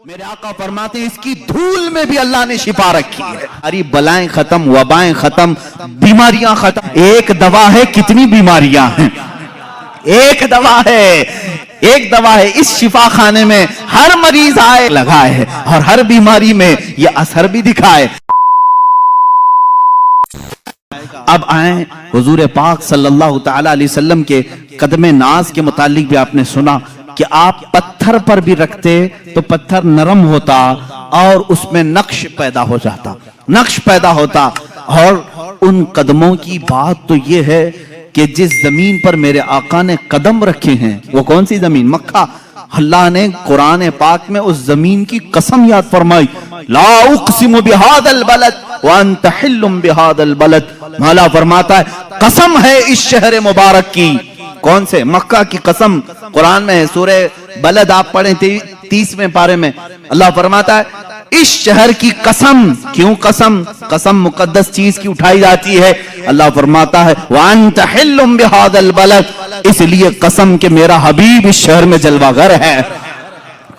میرے آقا فرماتے ہیں اس کی دھول میں بھی اللہ نے شفا رکھی ہے. ساری بلائیں ختم، وبائیں ختم، بیماریاں ختم. ایک دوا ہے کتنی بیماریاں ہیں، ایک دوا ہے، ایک دوا ہے. اس شفا خانے میں ہر مریض آئے لگائے ہے اور ہر بیماری میں یہ اثر بھی دکھائے. اب آئیں حضور پاک صلی اللہ تعالی علیہ وسلم کے قدم ناز کے متعلق بھی آپ نے سنا کہ آپ پتھر پر بھی رکھتے تو پتھر نرم ہوتا اور اس میں نقش پیدا ہو جاتا، نقش پیدا ہوتا. اور ان قدموں کی بات تو یہ ہے کہ جس زمین پر میرے آقا نے قدم رکھے ہیں وہ کون سی زمین؟ مکہ. اللہ نے قرآن پاک میں اس زمین کی قسم یاد فرمائی، لا اقسم بہذا البلد وانت حل بہذا البلد. مولا فرماتا ہے قسم ہے اس شہر مبارک کی. کون سے؟ مکہ کی قسم. قرآن میں ہے سورہ بلد آپ پڑھیں 30ویں پارے میں اللہ فرماتا ہے اس شہر کی قسم. کیوں قسم؟ قسم مقدس چیز کی اٹھائی جاتی ہے. اللہ فرماتا ہے وانت حل بہذا البلد، اس لیے قسم کہ میرا حبیب اس شہر میں جلوہ گر ہے.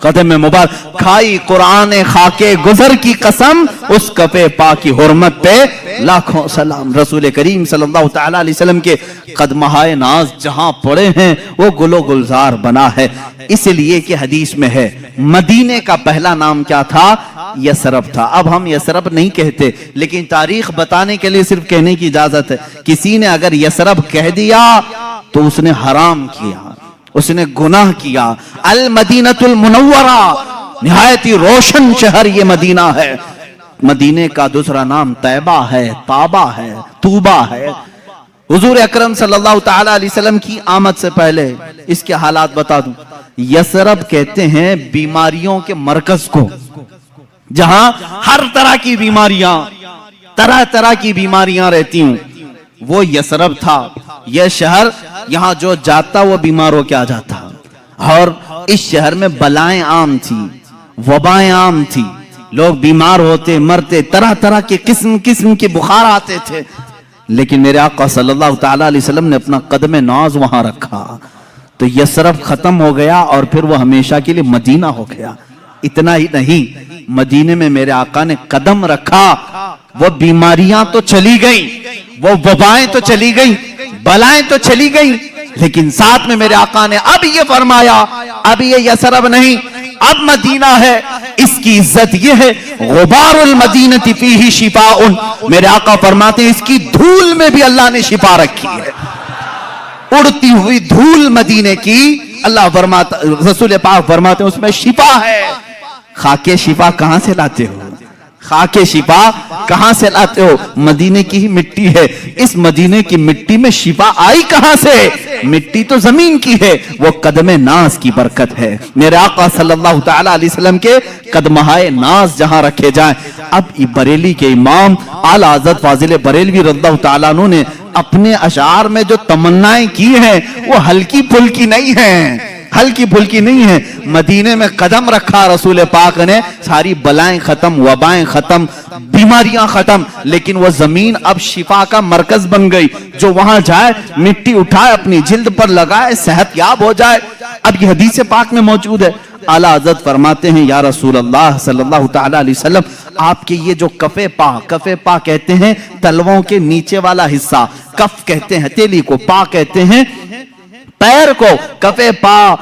قدم مبارک کھائی قرآن خاکے گزر کی قسم، اس کفے پاک کی حرمت پہ لاکھوں سلام. رسول کریم صلی اللہ تعالی علیہ وسلم کے قدمہائے ناز جہاں پڑے ہیں وہ گل و گلزار بنا ہے. اس لیے کہ حدیث میں ہے مدینے کا پہلا نام کیا تھا؟ یثرب تھا. اب ہم یثرب نہیں کہتے، لیکن تاریخ بتانے کے لیے صرف کہنے کی اجازت ہے. کسی نے اگر یثرب کہہ دیا تو اس نے حرام کیا، اس نے گناہ کیا. المدینۃ المنورہ، نہایت ہی روشن شہر یہ مدینہ ہے. مدینے کا دوسرا نام طیبہ ہے، طابہ ہے، طوبہ ہے. حضور اکرم صلی اللہ تعالی علیہ وسلم کی آمد سے پہلے اس کے حالات بتا دوں. یثرب کہتے ہیں بیماریوں کے مرکز کو، جہاں ہر طرح کی بیماریاں، طرح طرح کی بیماریاں رہتی ہوں، وہ یثرب تھا. یہ شہر یہاں جو جاتا وہ بیمار ہو کے آ جاتا. اور اس شہر میں بلائیں عام تھی، وبائیں عام تھی، لوگ بیمار ہوتے، مرتے، طرح طرح کے قسم قسم کے بخار آتے تھے. لیکن میرے آقا صلی اللہ تعالی علیہ وسلم نے اپنا قدم ناز وہاں رکھا تو یثرب ختم ہو گیا اور پھر وہ ہمیشہ کے لیے مدینہ ہو گیا. اتنا ہی نہیں، مدینے میں میرے آقا نے قدم رکھا، وہ بیماریاں تو چلی گئیں، وہ وبائیں تو چلی گئیں، بلائیں تو چلی گئیں، لیکن ساتھ میں میرے آقا نے اب یہ فرمایا اب یہ یثرب نہیں، اب مدینہ ہے. اس کی عزت یہ ہے غبار المدینہ فیہ شفاء. میرے آقا فرماتے ہیں اس کی دھول میں بھی اللہ نے شفا رکھی ہے. اڑتی ہوئی دھول مدینے کی اللہ فرماتا، رسول پاک فرماتے ہیں اس میں شفا ہے. خاکے شفا کہاں سے لاتے ہو؟ خاکے شفا کہاں سے لاتے ہو؟ مدینے کی ہی مٹی ہے. اس مدینے کی مٹی میں شفا آئی کہاں سے؟ مٹی تو زمین کی ہے، وہ قدم ناز کی برکت ہے. میرے آقا صلی اللہ تعالی علیہ وسلم کے قدمہائے ناز جہاں رکھے جائیں. اب بریلی کے امام اعلیٰ حضرت فاضل بریلوی رضی اللہ تعالیٰ عنہ نے اپنے اشعار میں جو تمنائیں کی ہیں وہ ہلکی پھلکی نہیں ہیں، ہلکی پھلکی نہیں ہے. مدینے میں قدم رکھا رسول پاک نے، ساری بلائیں ختم، وبائیں ختم، بیماریاں ختم. لیکن وہ زمین اب شفا کا مرکز بن گئی. جو وہاں جائے مٹی اٹھائے اپنی جلد پر لگائے صحت یاب ہو جائے. اب یہ حدیث پاک میں موجود ہے. اعلیٰ حضرت فرماتے ہیں یا رسول اللہ صلی اللہ تعالی علیہ وسلم آپ کے یہ جو کفے پا کہتے ہیں تلووں کے نیچے والا حصہ، کف کہتے ہیں ہتھیلی کو، پا کہتے ہیں پیر کو. کفے پا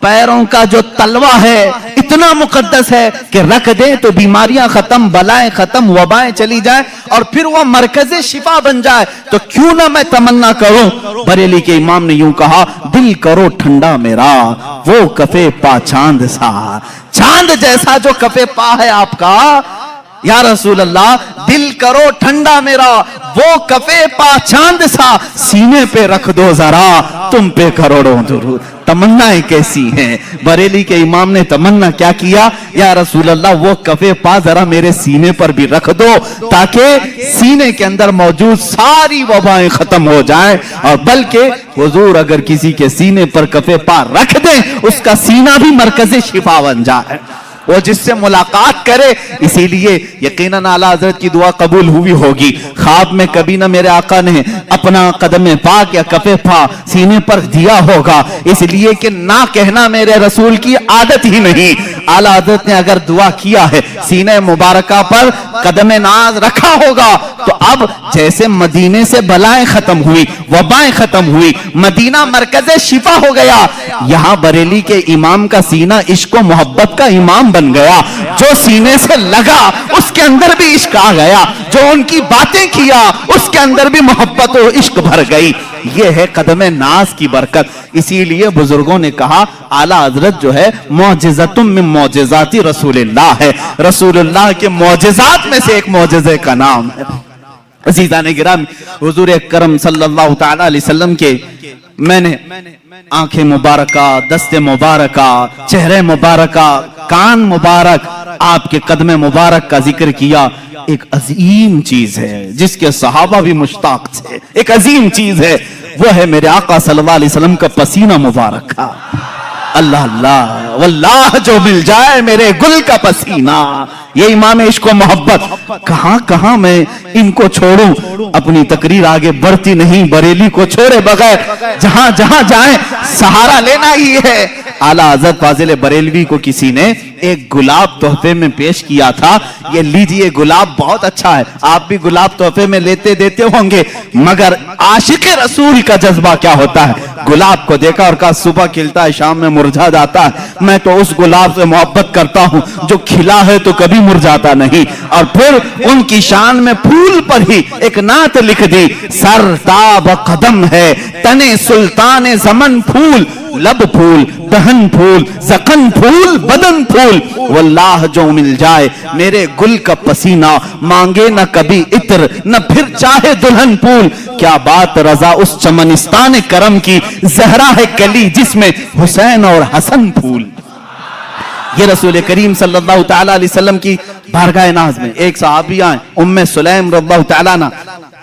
پیروں کا جو تلوہ ہے اتنا مقدس ہے کہ رکھ دیں تو بیماریاں ختم، بلائیں ختم، وبائیں چلی جائیں اور پھر وہ مرکز شفا بن جائے. تو کیوں نہ میں تمنا کروں. بریلی کے امام نے یوں کہا دل کرو ٹھنڈا میرا وہ کفے پا چاند سا. چاند جیسا جو کفے پا ہے آپ کا یا رسول اللہ، دل کرو ٹھنڈا میرا وہ کفے پا چاند سا. سینے پہ رکھ دو ذرا تم پہ کروڑوں درود. تمنائیں کیسی ہیں. بریلی کے امام نے تمنا کیا کیا؟ یا رسول اللہ وہ کفے پا ذرا میرے سینے پر بھی رکھ دو تاکہ سینے کے اندر موجود ساری وبائیں ختم ہو جائیں. اور بلکہ حضور اگر کسی کے سینے پر کفے پا رکھ دیں اس کا سینہ بھی مرکز شفا بن جائے. وہ جس سے ملاقات کرے، اسی لیے یقیناً اعلیٰ حضرت کی دعا قبول ہوئی ہوگی۔ خواب میں کبھی نہ میرے آقا نے اپنا قدم پاک یا کف پا سینے پر دیا ہوگا، اس لیے کہ نہ کہنا میرے رسول کی عادت ہی نہیں۔ اعلیٰ حضرت نے اگر دعا کیا ہے، سینے مبارکہ پر قدم ناز رکھا ہوگا، تو اب جیسے مدینے سے بلائیں ختم ہوئی، وبائیں ختم ہوئی، مدینہ مرکز شفا ہو گیا، یہاں بریلی کے امام کا سینہ عشق و محبت کا امام بن گیا۔ جو سینے سے لگا اس کے اندر بھی عشق آ گیا، جو ان کی باتیں کیا اس کے اندر بھی محبت و عشق بھر گئی۔ یہ ہے قدم ناز کی برکت۔ اسی لیے بزرگوں نے کہا اعلیٰ حضرت جو ہے معجزۃ من معجزات رسول اللہ ہے، رسول اللہ کے معجزات میں سے ایک معجزے کا نام ہے۔ عزیزان گرامی، حضور اکرم صلی اللہ تعالی علیہ وسلم کے میں نے آنکھیں مبارکہ، دست مبارکہ، چہرے مبارکہ، کان مبارک، آپ کے قدم مبارک کا ذکر کیا۔ ایک عظیم چیز ہے جس کے صحابہ بھی مشتاق تھے، ایک عظیم چیز ہے، وہ ہے میرے آقا صلی اللہ علیہ وسلم کا پسینہ مبارک کا۔ اللہ اللہ واللہ جو مل جائے میرے گل کا پسینہ، یہ امام عشق و محبت۔ کہاں کہاں میں ان کو چھوڑوں، اپنی تقریر آگے بڑھتی نہیں، بریلی کو چھوڑے بغیر جہاں جہاں جائیں سہارا لینا ہی ہے۔ اعلیٰ حضرت فاضل بریلوی کو کسی نے ایک گلاب تحفے میں پیش کیا تھا، یہ لیجئے گلاب بہت اچھا ہے، آپ بھی گلاب تحفے میں لیتے دیتے ہوں گے، مگر عاشق رسول کا جذبہ کیا ہوتا ہے؟ گلاب کو دیکھا اور کہا صبح کھلتا ہے شام میں مرجھا جاتا ہے، میں تو اس گلاب سے محبت کرتا ہوں جو کھلا ہے تو کبھی مرجھاتا نہیں۔ اور پھر ان کی شان میں پھول پر ہی ایک نعت لکھ دی، سر تاب قدم ہے تنے سلطان زمن پھول، لب پھول، دہن پھول، زخن پھول، بدن پھول، واللہ جو مل جائے میرے گل کا پسینہ، مانگے نہ کبھی عطر نہ پھر چاہے دلہن پھول۔ کیا بات رضا اس چمنستان کرم کی، زہرا ہے کلی جس میں حسین اور حسن پھول۔ یہ رسول کریم صلی اللہ تعالیٰ علیہ وسلم کی بارگاہ ناز میں ایک صحابی آئیں، ام سلیم رضی اللہ تعالیٰ عنہ،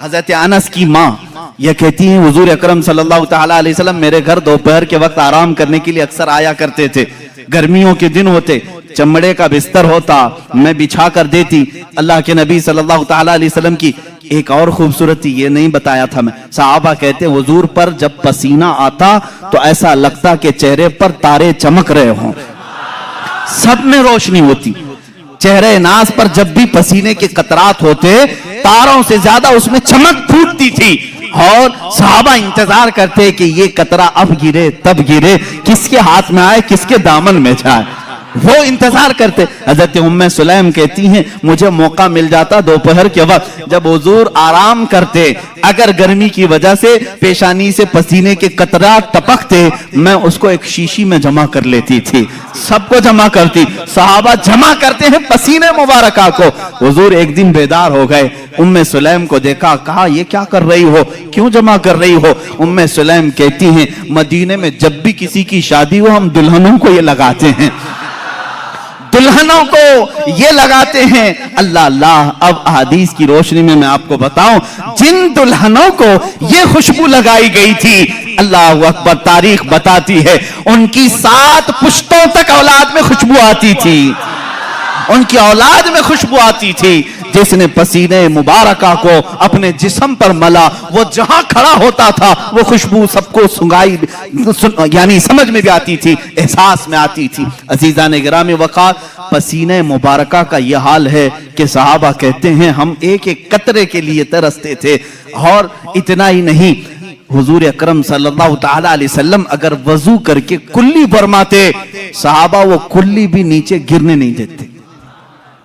حضرت انس کی ماں، یہ کہتی ہیں حضور اکرم صلی اللہ تعالیٰ علیہ وسلم میرے گھر دوپہر کے وقت آرام کرنے کے لیے اکثر آیا کرتے تھے۔ گرمیوں کے دن ہوتے، چمڑے کا بستر ہوتا، میں بچھا کر دیتی۔ اللہ کے نبی صلی اللہ تعالیٰ علیہ وسلم کی ایک اور خوبصورتی یہ نہیں بتایا تھا میں، صحابہ کہتے ہیں حضور پر جب پسینہ آتا تو ایسا لگتا کہ چہرے پر تارے چمک رہے ہوں، سب میں روشنی ہوتی۔ چہرے ناز پر جب بھی پسینے کے قطرات ہوتے، تاروں سے زیادہ اس میں چمک پھوٹتی تھی، اور صحابہ انتظار کرتے کہ یہ قطرہ اب گرے تب گرے، کس کے ہاتھ میں آئے کس کے دامن میں جائے، وہ انتظار کرتے۔ حضرت ام سلیم کہتی ہیں مجھے موقع مل جاتا دوپہر کے وقت جب حضور آرام کرتے، اگر گرمی کی وجہ سے پیشانی سے پسینے کے قطرات ٹپکتے، میں اس کو ایک شیشی میں جمع کر لیتی تھی، سب کو جمع کرتی، صحابہ جمع کرتے ہیں پسینے مبارکہ کو۔ حضور ایک دن بیدار ہو گئے، ام سلیم کو دیکھا، کہا یہ کیا کر رہی ہو، کیوں جمع کر رہی ہو؟ ام سلیم کہتی ہیں مدینے میں جب بھی کسی کی شادی ہو ہم دلہنوں کو یہ لگاتے ہیں، دلہنوں کو یہ لگاتے ہیں۔ اللہ اللہ، اب احادیث کی روشنی میں آپ کو بتاؤں، جن دلہنوں کو یہ خوشبو لگائی گئی تھی، اللہ اکبر، تاریخ بتاتی ہے ان کی 7 پشتوں تک اولاد میں خوشبو آتی تھی، ان کی اولاد میں خوشبو آتی تھی۔ جس نے پسینے مبارکہ کو اپنے جسم پر ملا، وہ جہاں کھڑا ہوتا تھا وہ خوشبو سب کو سنگائی، یعنی سمجھ میں بھی آتی تھی، احساس میں آتی تھی۔ عزیزان گرامی وقار، پسینے مبارکہ کا یہ حال ہے کہ صحابہ کہتے ہیں ہم ایک ایک قطرے کے لیے ترستے تھے۔ اور اتنا ہی نہیں، حضور اکرم صلی اللہ تعالیٰ علیہ وسلم اگر وضو کر کے کلی فرماتے، صحابہ وہ کلی بھی نیچے گرنے نہیں دیتے۔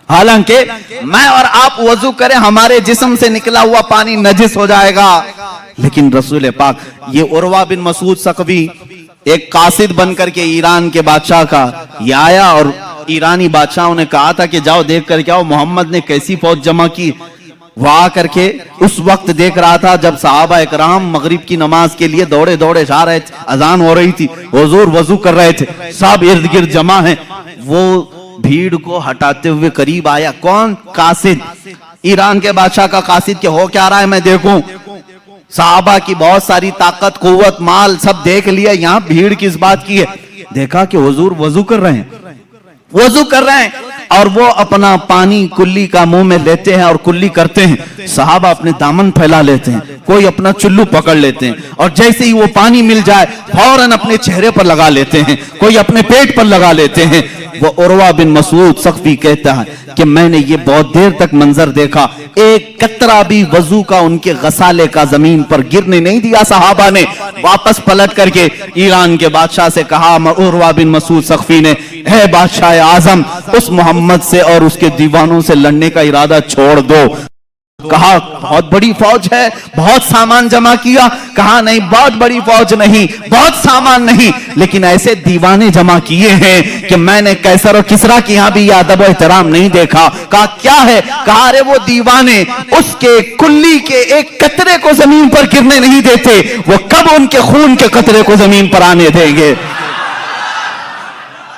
حالانکہ میں اور آپ وضو کریں ہمارے جسم سے نکلا ہوا پانی نجس ہو جائے گا، لیکن رسول پاک، یہ عروہ بن مسعود ثقفی ایک قاصد بن کر کے ایران کے بادشاہ کا یہ آیا، اور ایرانی بادشاہوں نے کہا تھا کہ جاؤ دیکھ کر کے آؤ محمد نے کیسی فوج جمع کی۔ وہ آ کر کے اس وقت دیکھ رہا تھا جب صحابہ اکرام مغرب کی نماز کے لیے دوڑے دوڑے جا رہے تھے، اذان ہو رہی تھی، حضور وضو کر رہے تھے، سب ارد گرد جمع ہیں۔ وہ بھیڑ کو ہٹاتے ہوئے قریب آیا، کون؟ قاصد، ایران کے بادشاہ کا قاصد، کہ ہو کیا رہا ہے میں دیکھوں۔ صحابہ کی بہت ساری طاقت، قوت، مال سب دیکھ لیا، یہاں بھیڑ کس بات کی ہے؟ دیکھا کہ حضور وضو کر رہے ہیں، वजू कर रहे हैं और वो अपना पानी कुल्ली का मुंह में लेते हैं और कुल्ली करते हैं। सहाबा अपने दामन फैला लेते हैं, कोई अपना चुल्लू पकड़ लेते हैं और जैसे ही वो पानी मिल जाए फौरन अपने चेहरे पर लगा लेते हैं, कोई अपने पेट पर लगा लेते हैं। वो उर्वा बिन मसूद सख्फी कहता है कि मैंने ये बहुत देर तक मंजर देखा, एक कतरा भी वजू का उनके गसाले का जमीन पर गिरने नहीं दिया। सहाबा ने वापस पलट करके ईरान के बादशाह से कहा, उर्वा बिन मसूद सख्फी ने, है बादशाह आजम, उस मोहम्मद से और उसके दीवानों से लड़ने का इरादा छोड़ दो। कहा बहुत बड़ी फौज है, बहुत सामान जमा किया। कहा नहीं, बहुत बड़ी फौज नहीं, बहुत सामान नहीं, लेकिन ऐसे दीवाने जमा किए हैं कि मैंने कैसर और किसरा के यहाँ भी अदब और एहतराम नहीं देखा। कहा क्या है? कहा अरे वो दीवाने उसके कुल्ली के एक कतरे को जमीन पर गिरने नहीं देते, वो कब उनके खून के कतरे को जमीन पर आने देंगे?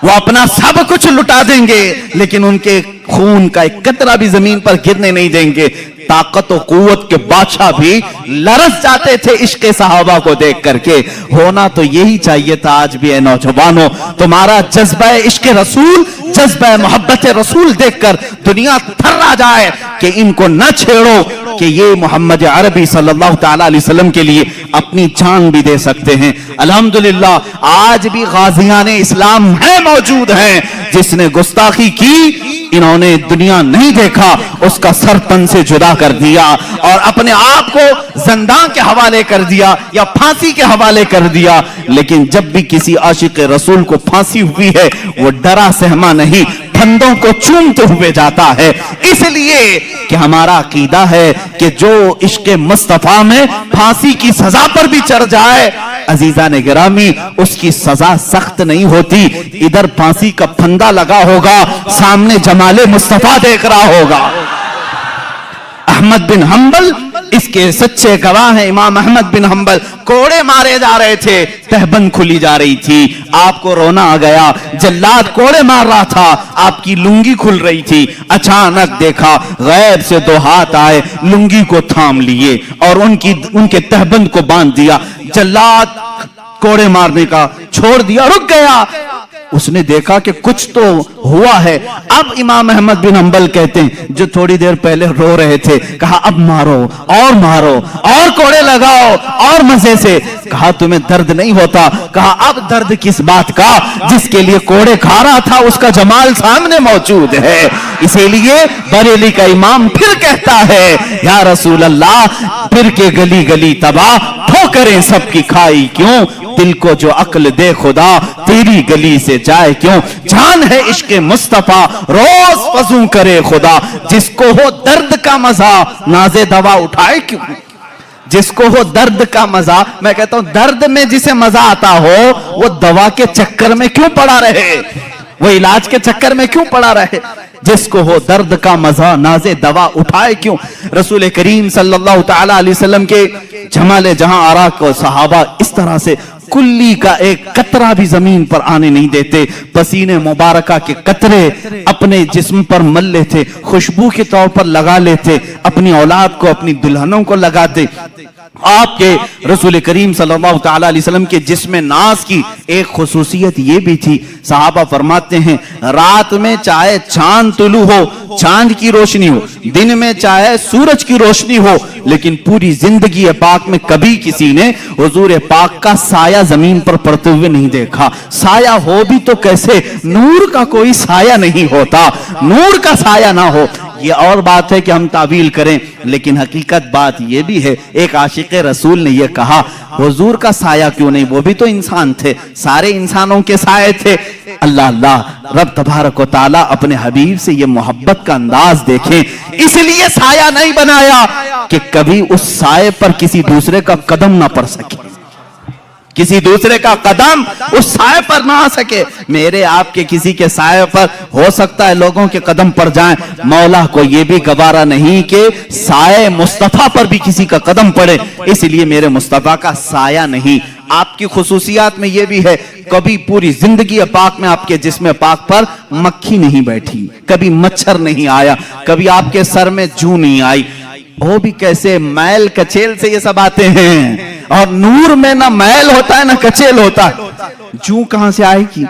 वो अपना सब कुछ लुटा देंगे लेकिन उनके खून का एक कतरा भी जमीन पर गिरने नहीं देंगे। ताकत और कुव्वत के बादशाह भी लरस जाते थे इश्क सहाबा को देख करके। होना तो यही चाहिए था। आज भी है नौजवानों, तुम्हारा जज्बा इश्क रसूल, जज्बा मोहब्बत रसूल देखकर दुनिया थर्रा जाए कि इनको न छेड़ो, कि ये मोहम्मद अरबी सल्लल्लाहु तआला अलैहि वसल्लम के लिए अपनी जान भी दे सकते हैं। अल्हम्दुलिल्लाह आज भी गाजियान इस्लाम है, मौजूद हैं। जिसने गुस्ताखी की इन्होंने दुनिया नहीं देखा, उसका सर तन से जुदा कर दिया और अपने आप को ज़िंदा के हवाले कर दिया या फांसी के हवाले कर दिया। लेकिन जब भी किसी आशिक रसूल को फांसी हुई है, वो डरा सहमा नहीं, फंदों को चूमते हुए जाता है। इसलिए कि हमारा अकीदा है कि जो इश्क मुस्तफा में फांसी की सजा पर भी चढ़ जाए, अजीजा ने गिरामी, उसकी सजा सख्त नहीं होती। इधर फांसी का फंदा लगा होगा, सामने जमाले मुस्तफा देख रहा होगा। अहमद बिन हंबल इसके सच्चे गवाह हैं। इमाम अहमद बिन हंबल कोड़े मारे जा रहे थे, तहबंद खुली जा रही थी, आपको रोना आ गया। जल्लाद कोड़े मार रहा था, आपकी लुंगी खुल रही थी। अचानक देखा गैब से दो हाथ आए, लुंगी को थाम लिए और उनके तहबंद को बांध दिया। जल्लाद कोड़े मारने का छोड़ दिया, रुक गया। उसने देखा कि कुछ तो हुआ है। अब इमाम अहमद बिन हंबल कहते हैं, जो थोड़ी देर पहले रो रहे थे, कहा अब मारो और कोड़े लगाओ और मजे से। कहा तुम्हें दर्द नहीं होता? कहा अब दर्द किस बात का? जिसके लिए कोड़े खा रहा था उसका जमाल सामने मौजूद है। इसीलिए बरेली का इमाम फिर कहता है, या रसूल अल्लाह, फिर के गली गली तबाह, ठोकरें सबकी खाई क्यों? दिल को जो अक्ल दे खुदा, तेरी गली से जाए क्यों? जान है इश्क मुस्तफा, रोज वजू करे खुदा। जिसको हो दर्द का मजा, नाज़े दवा उठाए क्यों? जिसको हो दर्द का मजा, मैं कहता हूं दर्द में जिसे मजा आता हो, वो दवा के चक्कर में क्यों पड़ा रहे? वो इलाज के चक्कर में क्यों पड़ा रहे? जिसको हो दर्द का मजा, नाज़े दवा उठाए क्यों? रसूल करीम सल्लल्लाहु तआला अलैहि वसल्लम के जमाले जहां आरा को सहाबा इस तरह से कुल्ली का एक कतरा भी जमीन पर आने नहीं देते। पसीने मुबारका के कतरे अपने जिस्म पर मल लेते, खुशबू के तौर पर लगा लेते, अपनी औलाद को, अपनी दुल्हनों को लगाते। आपके रसूल करीम सल्लल्लाहु तआला अलैहि वसल्लम के जिस्म नाज की एक खुसूसियत ये भी थी, सहाबा फरमाते हैं, रात में चाहे चांद तुलू हो, चांद की रोशनी हो, दिन में चाहे सूरज की रोशनी हो, लेकिन पूरी जिंदगी पाक में कभी किसी ने हुजूर पाक का साया जमीन पर पड़ते हुए नहीं देखा। साया हो भी तो कैसे, नूर का कोई साया नहीं होता, नूर का साया ना हो। ये और बात है कि हम तावील करें, लेकिन हकीकत बात ये भी है, एक आशिक रसूल ने ये कहा, हुजूर का साया क्यों नहीं, वो भी तो इंसान थे, सारे इंसानों के साए थे। अल्लाह अल्लाह, रब तबारक व तआला अपने हबीब से ये मोहब्बत का अंदाज देखें, इसलिए साया नहीं बनाया कि कभी उस साए पर किसी दूसरे का कदम ना पड़ सके, किसी दूसरे का कदम उस साए पर ना आ सके। मेरे आपके किसी के साए पर हो सकता है लोगों के कदम पड़ जाएं, मौला को ये भी गवारा नहीं कि साए मुस्तफा पर भी किसी का कदम पड़े, इसलिए मेरे मुस्तफा का साया नहीं। आपकी खुसूसियात में ये भी है, कभी पूरी जिंदगी पाक में आपके जिस्म पाक पर मक्खी नहीं बैठी, कभी मच्छर नहीं आया, कभी आपके सर में जू नहीं आई। वो भी कैसे, मैल कचेल से ये सब आते हैं, और नूर में ना मैल होता है ना कचेल होता है, जू कहां से आएगी?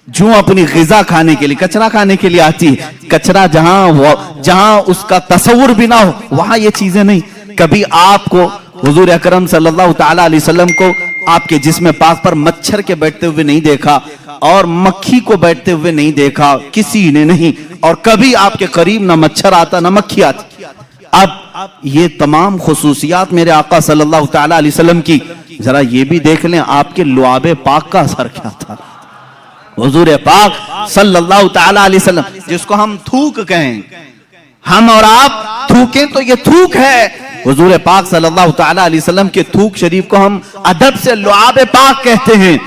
जो अपनी ग़िज़ा खाने के लिए कचरा खाने के लिए आती है, कचरा जहां उसका तसव्वुर भी ना हो वहां ये चीजें नहीं। कभी आपको हुजूर अकरम सल्लल्लाहु ताला अलैहि वसल्लम को आपके जिस्म पाक पर मच्छर के बैठते हुए नहीं देखा और मक्खी को बैठते हुए नहीं देखा, किसी ने नहीं। और कभी आपके करीब ना मच्छर आता ना मक्खी आती। अब ये तमाम खुसूसियात मेरे आका सल्लल्लाहु ताला अलैहि वसल्लम की, जरा ये भी देख लें आपके लुआबे पाक का असर क्या था। हुजूर पाक सल्लल्लाहु ताला अलैहि वसल्लम, जिसको हम थूक कहें, हम और आप थूकें तो ये थूक है। हुजूर पाक सल्लल्लाहु ताला अलैहि वसल्लम के थूक शरीफ को हम अदब से लुआबे पाक कहते हैं।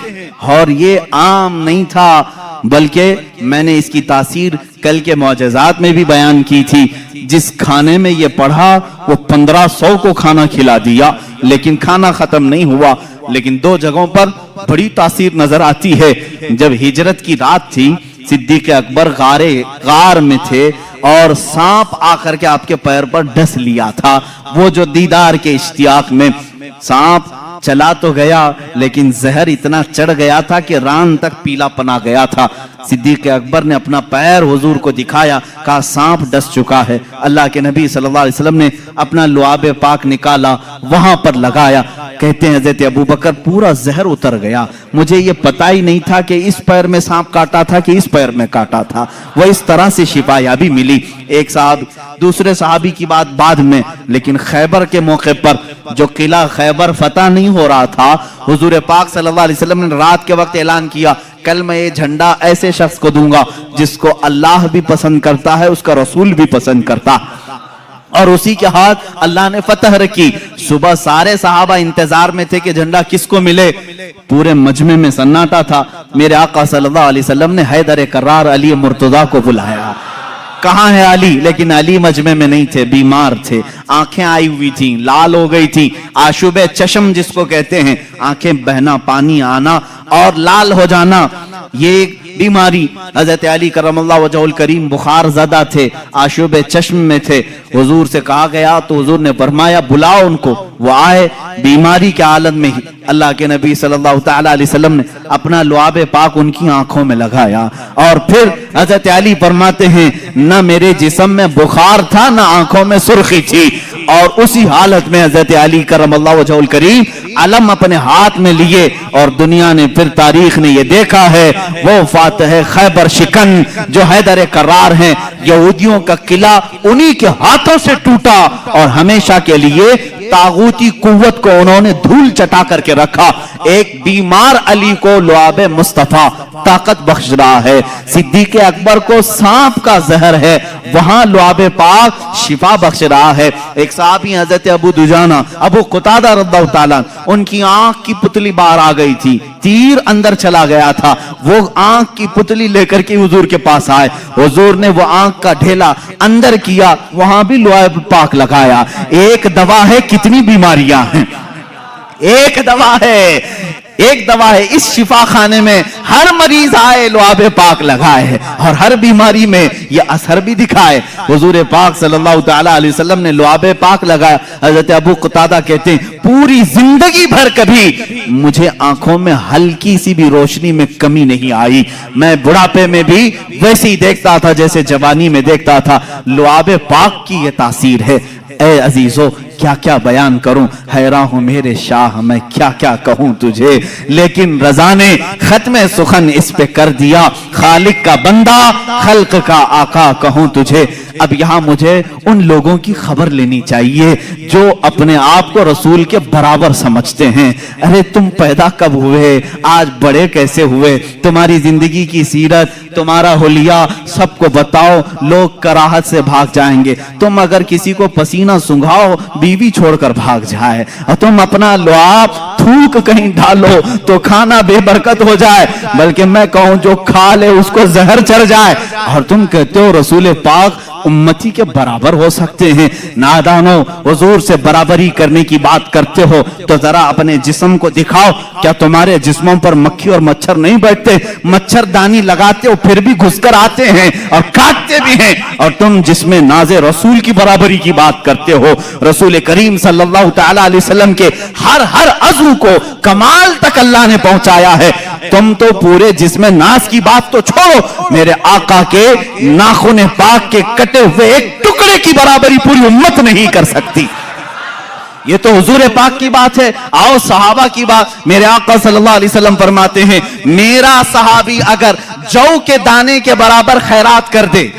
और ये आम नहीं था, बल्कि मैंने इसकी तासीर कल के मौजज़ात में भी बयान की थी। जिस खाने में ये पढ़ा वो 1500 को खाना खिला दिया, लेकिन खाना खत्म नहीं हुआ। लेकिन दो जगहों पर बड़ी तासीर नजर आती है। जब हिजरत की रात थी, सिद्दीक़ अकबर गार में थे और सांप आकर के आपके पैर पर डस लिया था। वो जो दीदार के इश्तियाक में सांप चला तो गया, लेकिन जहर इतना चढ़ गया था कि रान तक पीला पना गया था। सिद्दीक़ अकबर ने अपना पैर हुजूर को दिखाया, कहा सांप डस चुका है। अल्लाह के नबी सल्लल्लाहु अलैहि वसल्लम ने अपना लुआबे पाक निकाला, वहां पर लगाया। कहते हैं हज़रत अबू बकर पूरा जहर उतर गया, मुझे ये पता ही नहीं था कि इस पैर में सांप काटा था कि इस पैर में काटा था। वह इस तरह से शिफायाबी मिली। एक साहब दूसरे सहाबी की बात बाद में, लेकिन खैबर के मौके पर जो किला खैबर फतह नहीं हो रहा था, हुजूर पाक सल्लल्लाहु अलैहि वसल्लम ने रात के वक्त ऐलान किया, कल मैं ये झंडा ऐसे शख्स को दूंगा जिसको अल्लाह भी पसंद करता है, उसका रसूल भी पसंद करता। और उसी के हाथ अल्लाह ने फतह रखी। सुबह सारे सहाबा इंतजार में थे कि झंडा किसको मिले। पूरे मजमे में सन्नाटा था। मेरे आका सल्लल्लाहु अलैहि वसल्लम ने हैदर करार अली मुर्तजा को बुलाया। कहाँ है अली? लेकिन अली मजमे में नहीं थे, बीमार थे, आंखें आई हुई थी, लाल हो गई थी। आशुबे चशम जिसको कहते हैं, आंखें बहना, पानी आना और लाल हो जाना, ये बीमारी। हजरत अली करमल्लाहु वजहुल करीम बुखार ज़दा थे, आशुबे चश्म में थे। हुजूर से कहा गया तो हुजूर ने फरमाया बुलाओ उनको। वो आए बीमारी के आलम में ही। अल्लाह के नबी सल्लल्लाहु ताला अलैहि वसल्लम ने अपना लुआबे पाक उनकी आंखों में लगाया और फिर हजरत अली फरमाते हैं न मेरे जिस्म में बुखार था न आंखों में सुर्खी थी। और उसी हालत में हजरत अली करमल्लाहु वजहुल करीम अलम अपने हाथ में लिए और दुनिया ने फिर तारीख ने ये देखा है वो फातह खैबर शिकन जो हैदर करार हैं, यहूदियों का किला उन्हीं के हाथों से टूटा और हमेशा के लिए तागूती कुव्वत को उन्होंने धूल चटा करके रखा। एक बीमार अली को लुआबे मुस्तफा ताकत बख्श रहा है। सिद्दीक़ अकबर को सांप का जहर है, वहां लुआबे पाक शिफा बख्श रहा है। एक साहबी हजरत अबू दुजाना अबू कुतादा रज़ियल्लाहु ताला, उनकी आंख की पुतली बाहर आ गई थी, तीर अंदर चला गया था। वो आंख की पुतली लेकर के हुजूर के पास आए। हुजूर ने वो आंख का ढेला अंदर किया, वहां भी लुआबे पाक लगाया। एक दवा है, कितनी बीमारियां हैं, एक दवा है, एक दवा है। इस शिफा खाने में हर मरीज आए लुआबे पाक लगाए और हर बीमारी में ये असर भी दिखाए। हुजूर पाक सल्लल्लाहु ताला अलैहि वसल्लम ने लुआबे पाक लगाया। हजरत अबू कुतादा कहते हैं पूरी जिंदगी भर कभी मुझे आंखों में हल्की सी भी रोशनी में कमी नहीं आई। मैं बुढ़ापे में भी वैसे ही देखता था जैसे जवानी में देखता था। लुआबे पाक की ये तासीर है। ए अजीजों, क्या क्या बयान करूं, हैरान हूं मेरे शाह, मैं क्या क्या कहूं तुझे। लेकिन रज़ा ने खत्म सुखन इस पे कर दिया, खालिक का बंदा खल्क का आका कहूं तुझे। अब यहाँ मुझे उन लोगों की खबर लेनी चाहिए जो अपने आप को रसूल के बराबर समझते हैं। अरे तुम पैदा कब हुए, आज बड़े कैसे हुए, तुम्हारी जिंदगी की सीरत, तुम्हारा हुलिया सबको बताओ, लोग कराहत से भाग जाएंगे। तुम अगर किसी को पसीना सूंघाओ, बीवी छोड़कर भाग जाए, और तुम अपना लुआब थूक कहीं डालो तो खाना बेबरकत हो जाए, बल्कि मैं कहूं जो खा ले उसको जहर चढ़ जाए। और तुम कहते हो रसूल पाक उम्मती के बराबर हो सकते हैं। नादानो, हुजूर से बराबरी करने की बात करते हो तो जरा अपने जिस्म को दिखाओ। क्या तुम्हारे जिस्मों पर मक्खी और मच्छर नहीं बैठते? मच्छरदानी लगाते हो फिर भी घुसकर आते हैं और काटते भी हैं। और तुम जिसमें नाज़े रसूल की बराबरी की बात करते हो, रसूल करीम सल्लल्लाहु ताला अलैहि वसल्लम के हर अज़ू को कमाल तक अल्लाह ने पहुंचाया है। तुम तो पूरे जिस्म नास की बात तो छोड़ो, मेरे आका के नाखून पाक के कटे हुए एक टुकड़े की बराबरी पूरी उम्मत नहीं कर सकती। ये तो हुजूर पाक की बात है। आओ सहाबा की बात। मेरे आका सल्लल्लाहु अलैहि वसल्लम फरमाते हैं, मेरा सहाबी अगर जौ के दाने के बराबर खैरात कर दे,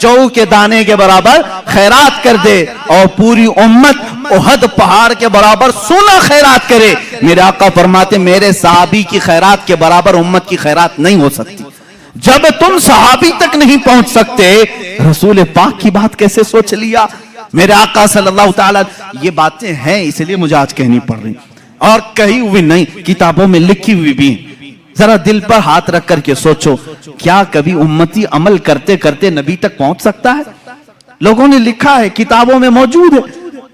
जौ के दाने के बराबर खैरात कर दे, और पूरी उम्मत उहद पहाड़ के बराबर सोना खैरात करे, मेरे आका फरमाते मेरे सहाबी की खैरात के बराबर उम्मत की खैरात नहीं हो सकती। जब तुम सहाबी तक नहीं पहुंच सकते, रसूल पाक की बात कैसे सोच लिया। मेरे आका सल्लल्लाहु ताला, ये बातें हैं इसलिए मुझे आज कहनी पड़ रही, और कही हुई नहीं, किताबों में लिखी हुई भी। जरा दिल पर हाथ रख करके सोचो, क्या कभी उम्मती अमल करते करते नबी तक पहुंच सकता है? लोगों ने लिखा है, किताबों में मौजूद है,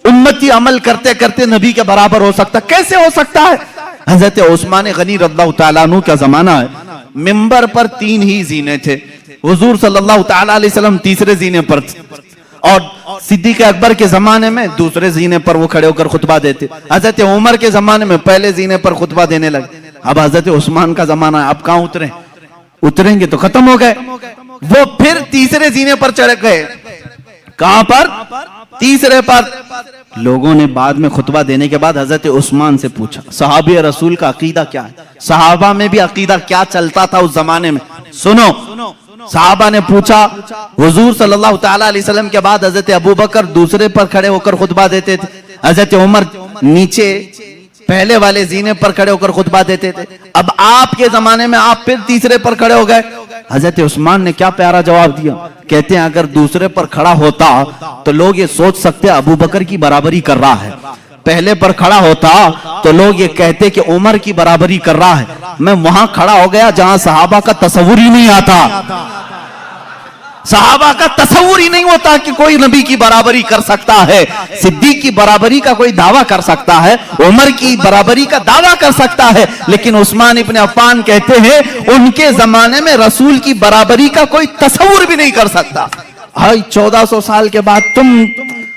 उम्मती अमल करते करते नबी के बराबर हो सकता। कैसे हो सकता है? हजरत उस्मान गनी रज़ियल्लाहु ताला अन्हु का जमाना है, मिंबर पर 3 ही जीने थे। हुजूर सल्लल्लाहु ताला अलैहि वसल्लम तीसरे जीने पर थे, और सिद्दीक अकबर के जमाने में दूसरे जीने पर वो खड़े होकर खुतबा देते। हजरत उमर के जमाने में पहले जीने पर खुतबा देने लगे। अब हजरत उस्मान का जमाना है, अब कहां उतरे? उतरेंगे तो खत्म हो गए। वो फिर तीसरे जीने पर चढ़ गए। कहां पर? तीसरे पर। लोगों ने बाद में खुतबा देने के बाद हजरत उस्मान से पूछा, सहाबी रसूल का अकीदा क्या है? सहाबा में भी अकीदा क्या चलता था उस जमाने में, सुनो। सहाबा ने पूछा, हुजूर सल्लल्लाहु ताला अलैहि वसल्लम के बाद हजरत अबू बकर दूसरे पर खड़े होकर खुतबा देते थे, हजरत उमर नीचे पहले वाले जीने पर खड़े होकर खुतबा देते थे, अब आपके जमाने में आप फिर तीसरे पर खड़े हो गए। हजरत उस्मान ने क्या प्यारा जवाब दिया। कहते हैं अगर दूसरे पर खड़ा होता तो लोग ये सोच सकते अबू बकर की बराबरी कर रहा है, पहले पर खड़ा होता तो लोग ये कहते कि उमर की बराबरी कर रहा है। मैं वहां खड़ा हो गया जहां सहाबा का तस्वुर ही नहीं आता, सहाबा का तस्वुर ही नहीं होता कि कोई नबी की बराबरी कर सकता है, सिद्दीक की बराबरी का कोई दावा कर सकता है, उमर की बराबरी का दावा कर सकता है। लेकिन उस्मान इब्न अफ़्फ़ान कहते हैं उनके जमाने में रसूल की बराबरी का कोई तस्वुर भी नहीं कर सकता। हाय 1400 साल के बाद तुम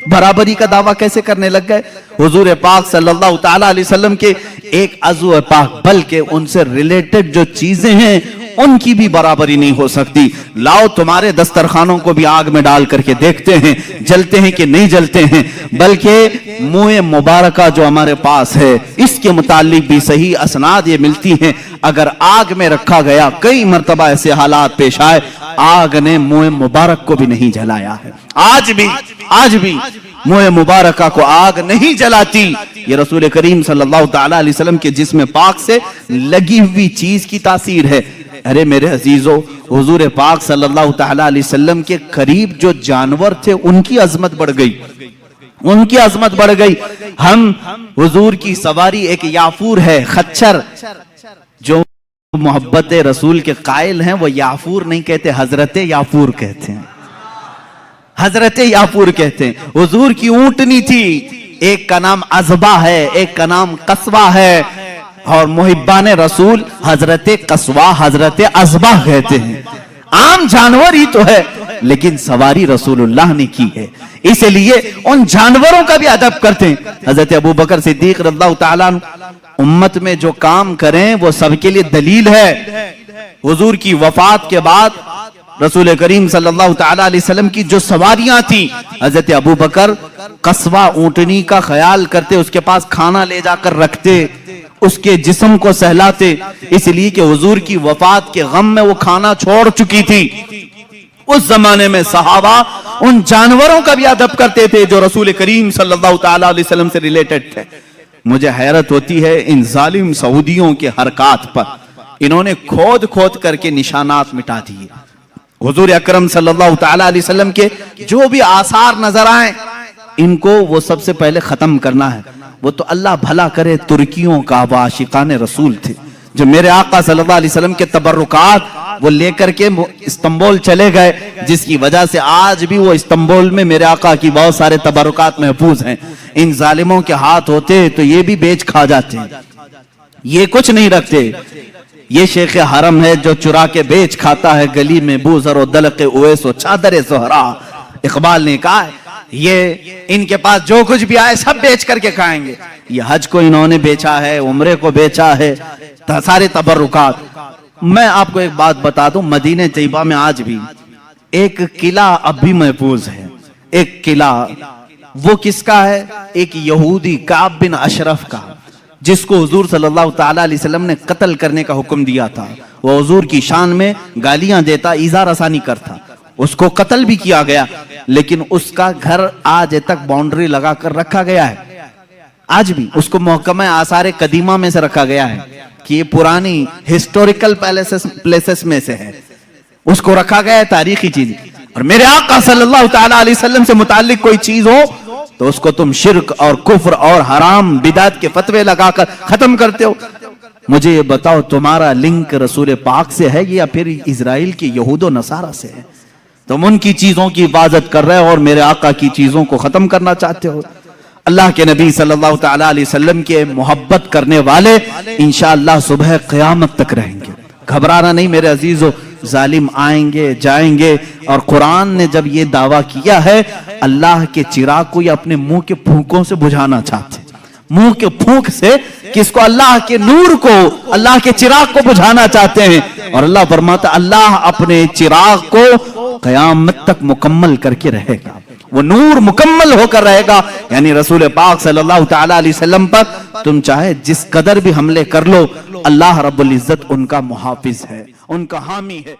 बराबरी का दावा कैसे करने लग गए? हुजूर पाक सल्लल्लाहु ताला अलैहि वसल्लम के एक अज़ू पाक, बल्कि उनसे रिलेटेड जो चीजें हैं उनकी भी बराबरी नहीं हो सकती। लाओ तुम्हारे दस्तरखानों को भी आग में डाल करके देखते हैं जलते हैं कि नहीं जलते हैं। बल्कि मुँह मुबारका जो हमारे पास है इसके मुतालिक भी सही असनाद ये मिलती हैं, अगर आग में रखा गया, कई मर्तबा ऐसे हालात पेश आए आग ने मुँह मुबारक को भी नहीं जलाया है। आज भी मुँह मुबारका को आग नहीं जलाती। ये रसूल करीम सल्लल्लाहु ताला अलैहि वसल्लम के जिस्म पाक से लगी हुई चीज की तासीर है। अरे मेरे अजीजों, हुजूर पाक सल्लल्लाहु ताला अलैहि वसल्लम के करीब जो जानवर थे उनकी अजमत बढ़ गई, उनकी अजमत बढ़ गई। हम हुजूर की सवारी एक याफूर है, खच्चर, जो मोहब्बत रसूल के कायल हैं वो याफूर नहीं कहते, हजरत याफूर कहते हैं, हजरत याफूर कहते हैं। हुजूर की ऊंटनी थी, एक का नाम अज़बा है, एक का नाम कस्वा है, और मुहिब्बान रसूल हजरत कस्वा हजरत अज़बा कहते हैं। आम जानवर ही तो है, लेकिन सवारी रसूलुल्लाह ने की है, इसलिए उन जानवरों का भी अदब करते हैं। हजरत अबू बकर सिद्दीक रज़ियल्लाहु ताला अन्हु उम्मत में जो काम करें वो सबके लिए दलील है। हुजूर की वफात के बाद रसूल करीम सल्लल्लाहु ताला अलैहि वसल्लम की जो सवारियां थी, हजरत अबू बकर कस्वा ऊंटनी का ख्याल करते, उसके पास खाना ले जाकर रखते, उसके जिस्म को सहलाते, इसलिए कि हुजूर की वफात के गम में वो खाना छोड़ चुकी थी। उस जमाने में सहाबा उन जानवरों का भी अदब करते थे जो रसूल करीम सल्लल्लाहु ताला अलैहि वसल्लम से रिलेटेड थे। मुझे हैरत होती है इन जालिम सऊदियों के हरकत पर, इन्होंने खोद खोद करके निशानात मिटा दिए। हुजूर अकरम सल्लल्लाहु ताला अलैहि वसल्लम के जो भी आसार नजर आए इनको वो सबसे पहले खत्म करना है। वो तो अल्लाह भला करे तुर्कियों का आशिकाने रसूल थे, जो मेरे आका सल्लल्लाहु अलैहि वसल्लम के तबर्रुकात वो लेकर के इस्तांबुल चले गए, जिसकी वजह से आज भी वो इस्तांबुल में मेरे आका की बहुत सारे तबर्रुकात महफूज हैं। इन जालिमों के हाथ होते तो ये भी बेच खा जाते, ये कुछ नहीं रखते। ये शेख हरम है जो चुरा के बेच खाता है, गली में बूजर और दलके उवैस और चादर ज़ोहरा। इकबाल ने कहा ये इनके पास जो कुछ भी आए सब बेच करके खाएंगे। ये हज को इन्होंने बेचा है, उम्रे को बेचा है, سارے تبرکات. میں آپ کو ایک بات بتا دوں، مدینہ طیبہ میں آج بھی ایک قلعہ اب بھی محفوظ ہے. ایک قلعہ وہ کس کا ہے؟ ایک یہودی کعب بن اشرف کا، جس کو حضور صلی اللہ تعالی علیہ وسلم نے قتل کرنے کا حکم دیا تھا. وہ حضور کی شان میں گالیاں دیتا، ایذا رسانی کرتا، اس کو قتل بھی کیا گیا. لیکن اس کا گھر آج تک باؤنڈری لگا کر رکھا گیا ہے. آج بھی اس کو محکمہ آثار قدیمہ میں سے رکھا گیا ہے کہ یہ پرانی ہسٹوریکل پلیسز میں سے ہے. اس کو رکھا گیا ہے تاریخی چیز. اور میرے آقا صلی اللہ تعالی علیہ وسلم سے متعلق کوئی چیز ہو تو اس کو تم شرک اور کفر اور حرام بدعت کے فتوے لگا کر ختم کرتے ہو. مجھے یہ بتاؤ تمہارا لنک رسول پاک سے ہے یا پھر اسرائیل کی یہود و نصارہ سے ہے؟ تم ان کی چیزوں کی حفاظت کر رہے ہو اور میرے آقا کی چیزوں کو ختم کرنا چاہتے ہو. اللہ کے نبی صلی اللہ تعالی علیہ وسلم کے محبت کرنے والے انشاءاللہ صبح قیامت تک رہیں گے. گھبرانا نہیں میرے عزیزو. ظالم آئیں گے جائیں گے، اور قرآن نے جب یہ دعویٰ کیا ہے اللہ کے چراغ کو یہ اپنے منہ کے پھونکوں سے بجھانا چاہتے ہیں. منہ کے پھونک سے کس کو؟ اللہ کے نور کو، اللہ کے چراغ کو بجھانا چاہتے ہیں. اور اللہ فرماتا اللہ اپنے چراغ کو قیامت تک مکمل کر کے رہے گا. وہ نور مکمل ہو کر رہے گا. یعنی رسول پاک صلی اللہ تعالی علیہ وسلم پر تم چاہے جس قدر بھی حملے کر لو، اللہ رب العزت ان کا محافظ ہے، ان کا حامی ہے.